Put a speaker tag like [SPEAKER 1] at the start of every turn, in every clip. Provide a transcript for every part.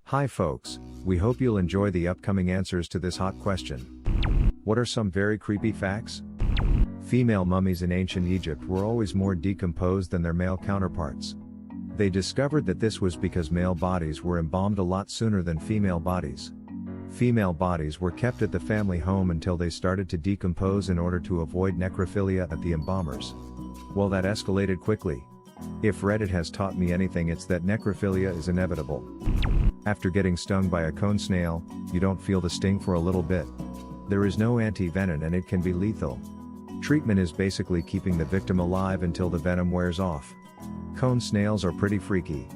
[SPEAKER 1] Hi folks, we hope you'll enjoy the upcoming answers to this hot question. What are some very creepy facts? Female mummies in ancient Egypt were always more decomposed than their male counterparts. They discovered that this was because male bodies were embalmed a lot sooner than female bodies. Female bodies were kept at the family home until they started to decompose in order to avoid necrophilia at the embalmers. Well, that escalated quickly. If Reddit has taught me anything, it's that necrophilia is inevitable. After getting stung by a cone snail, you don't feel the sting for a little bit. There is no anti-venom and it can be lethal. Treatment is basically keeping the victim alive until the venom wears off. Cone snails are pretty freaky.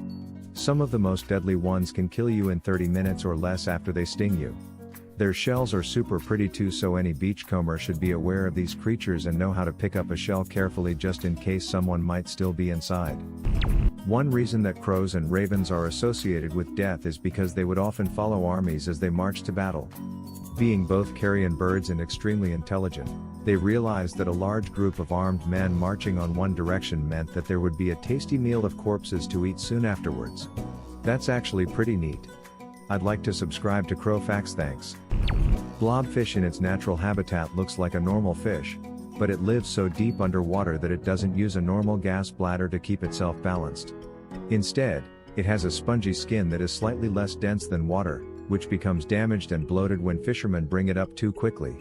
[SPEAKER 1] Some of the most deadly ones can kill you in 30 minutes or less after they sting you. Their shells are super pretty too, so any beachcomber should be aware of these creatures and know how to pick up a shell carefully just in case someone might still be inside. One reason that crows and ravens are associated with death is because they would often follow armies as they marched to battle. Being both carrion birds and extremely intelligent, they realized that a large group of armed men marching on one direction meant that there would be a tasty meal of corpses to eat soon afterwards. That's actually pretty neat. I'd like to subscribe to Crow Facts, thanks. Blobfish in its natural habitat looks like a normal fish, but it lives so deep underwater that it doesn't use a normal gas bladder to keep itself balanced. Instead, it has a spongy skin that is slightly less dense than water, which becomes damaged and bloated when fishermen bring it up too quickly.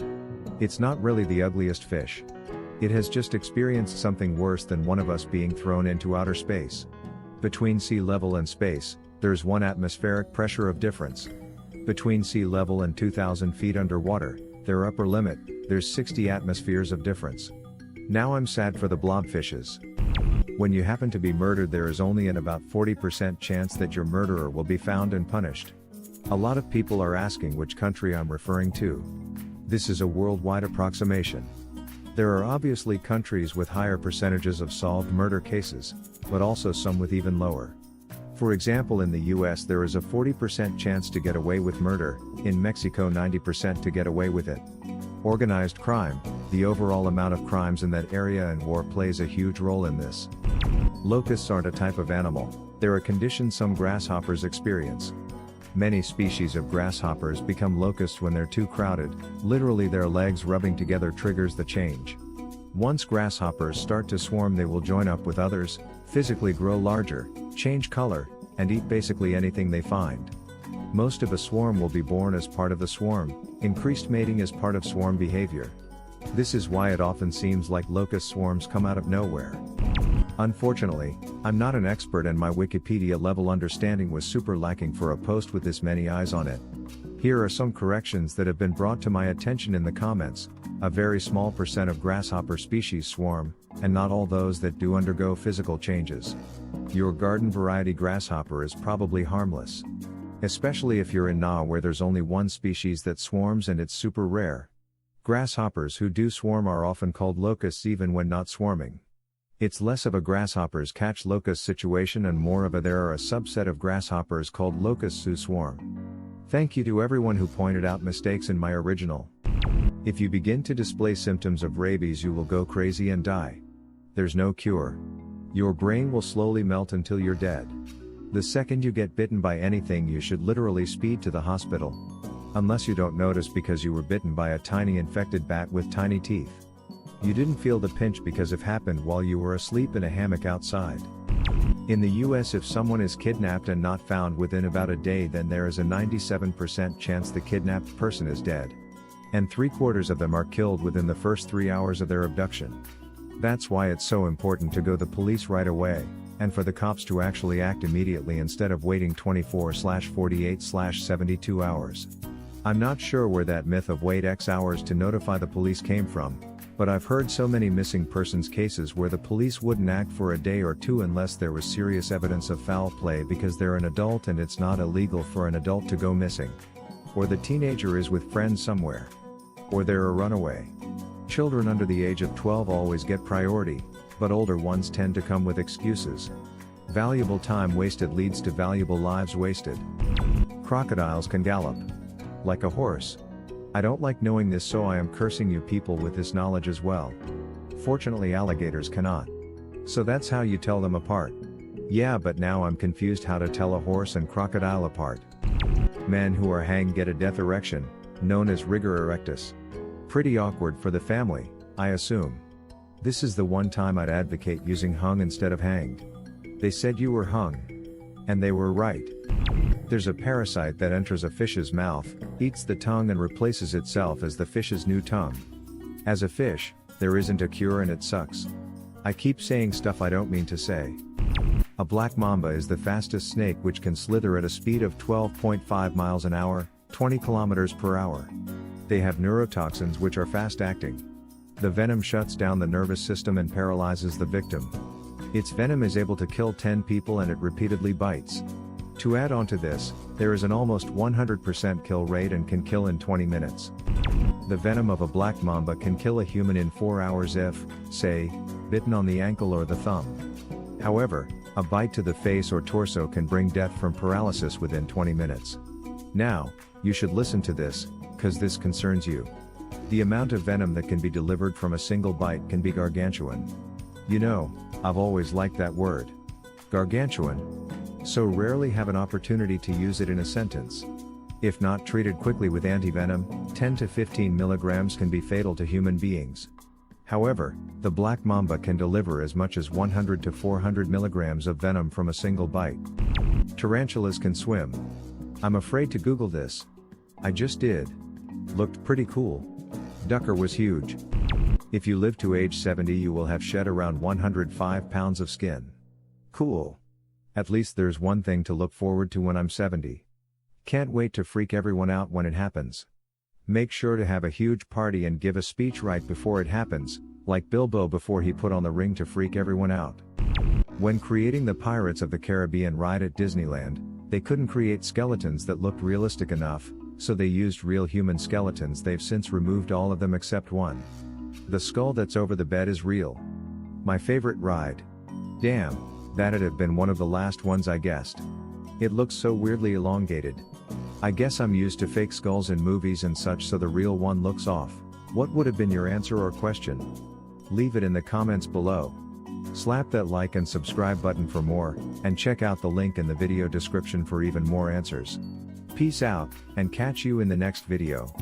[SPEAKER 1] It's not really the ugliest fish. It has just experienced something worse than one of us being thrown into outer space. Between sea level and space, there's 1 atmospheric pressure of difference. Between sea level and 2,000 feet underwater, their upper limit, there's 60 atmospheres of difference. Now I'm sad for the blobfishes. When you happen to be murdered, there is only an about 40% chance that your murderer will be found and punished. A lot of people are asking which country I'm referring to. This is a worldwide approximation. There are obviously countries with higher percentages of solved murder cases, but also some with even lower. For example, in the US there is a 40% chance to get away with murder, in Mexico 90% to get away with it. Organized crime, the overall amount of crimes in that area, and war plays a huge role in this. Locusts aren't a type of animal, they're a condition some grasshoppers experience. Many species of grasshoppers become locusts when they're too crowded, literally their legs rubbing together triggers the change. Once grasshoppers start to swarm, they will join up with others, physically grow larger, change color, and eat basically anything they find. Most of a swarm will be born as part of the swarm, increased mating is part of swarm behavior. This is why it often seems like locust swarms come out of nowhere. Unfortunately, I'm not an expert and my Wikipedia level understanding was super lacking for a post with this many eyes on it. Here are some corrections that have been brought to my attention in the comments. A very small percent of grasshopper species swarm, and not all those that do undergo physical changes. Your garden variety grasshopper is probably harmless. Especially if you're in Na where there's only one species that swarms and it's super rare. Grasshoppers who do swarm are often called locusts even when not swarming. It's less of a grasshoppers catch locust situation and more of a there are a subset of grasshoppers called locusts who swarm. Thank you to everyone who pointed out mistakes in my original. If you begin to display symptoms of rabies, you will go crazy and die. There's no cure. Your brain will slowly melt until you're dead. The second you get bitten by anything, you should literally speed to the hospital. Unless you don't notice because you were bitten by a tiny infected bat with tiny teeth. You didn't feel the pinch because it happened while you were asleep in a hammock outside. In the US, if someone is kidnapped and not found within about a day, then there is a 97% chance the kidnapped person is dead. And 3/4 of them are killed within the first 3 hours of their abduction. That's why it's so important to go to the police right away, and for the cops to actually act immediately instead of waiting 24/48/72 hours. I'm not sure where that myth of wait X hours to notify the police came from, but I've heard so many missing persons cases where the police wouldn't act for a day or two unless there was serious evidence of foul play because they're an adult and it's not illegal for an adult to go missing. Or the teenager is with friends somewhere. Or they're a runaway. Children under the age of 12 always get priority, but older ones tend to come with excuses. Valuable time wasted leads to valuable lives wasted. Crocodiles can gallop like a horse. I don't like knowing this, so I am cursing you people with this knowledge as well. Fortunately, alligators cannot. So that's how you tell them apart. Yeah, but now I'm confused how to tell a horse and crocodile apart. Men who are hanged get a death erection, known as rigor erectus. Pretty awkward for the family, I assume. This is the one time I'd advocate using hung instead of hanged. They said you were hung. And they were right. There's a parasite that enters a fish's mouth, eats the tongue and replaces itself as the fish's new tongue. As a fish, there isn't a cure and it sucks. I keep saying stuff I don't mean to say. A black mamba is the fastest snake, which can slither at a speed of 12.5 miles an hour, 20 kilometers per hour. They have neurotoxins which are fast acting. The venom shuts down the nervous system and paralyzes the victim. Its venom is able to kill 10 people and it repeatedly bites. To add on to this, there is an almost 100% kill rate and can kill in 20 minutes. The venom of a black mamba can kill a human in 4 hours if, say, bitten on the ankle or the thumb. However, a bite to the face or torso can bring death from paralysis within 20 minutes. Now, you should listen to this, cause this concerns you. The amount of venom that can be delivered from a single bite can be gargantuan. You know, I've always liked that word. Gargantuan. So rarely have an opportunity to use it in a sentence. If not treated quickly with antivenom, 10 to 15 milligrams can be fatal to human beings. However, the black mamba can deliver as much as 100 to 400 milligrams of venom from a single bite. Tarantulas can swim. I'm afraid to Google this. I just did. Looked pretty cool. Ducker was huge. If you live to age 70, you will have shed around 105 pounds of skin. Cool. At least there's one thing to look forward to when I'm 70. Can't wait to freak everyone out when it happens. Make sure to have a huge party and give a speech right before it happens, like Bilbo before he put on the ring to freak everyone out. When creating the Pirates of the Caribbean ride at Disneyland, they couldn't create skeletons that looked realistic enough, so they used real human skeletons. They've since removed all of them except one. The skull that's over the bed is real. My favorite ride. Damn, that'd have been one of the last ones I guessed. It looks so weirdly elongated. I guess I'm used to fake skulls in movies and such, so the real one looks off. What would have been your answer or question? Leave it in the comments below. Slap that like and subscribe button for more, and check out the link in the video description for even more answers. Peace out, and catch you in the next video.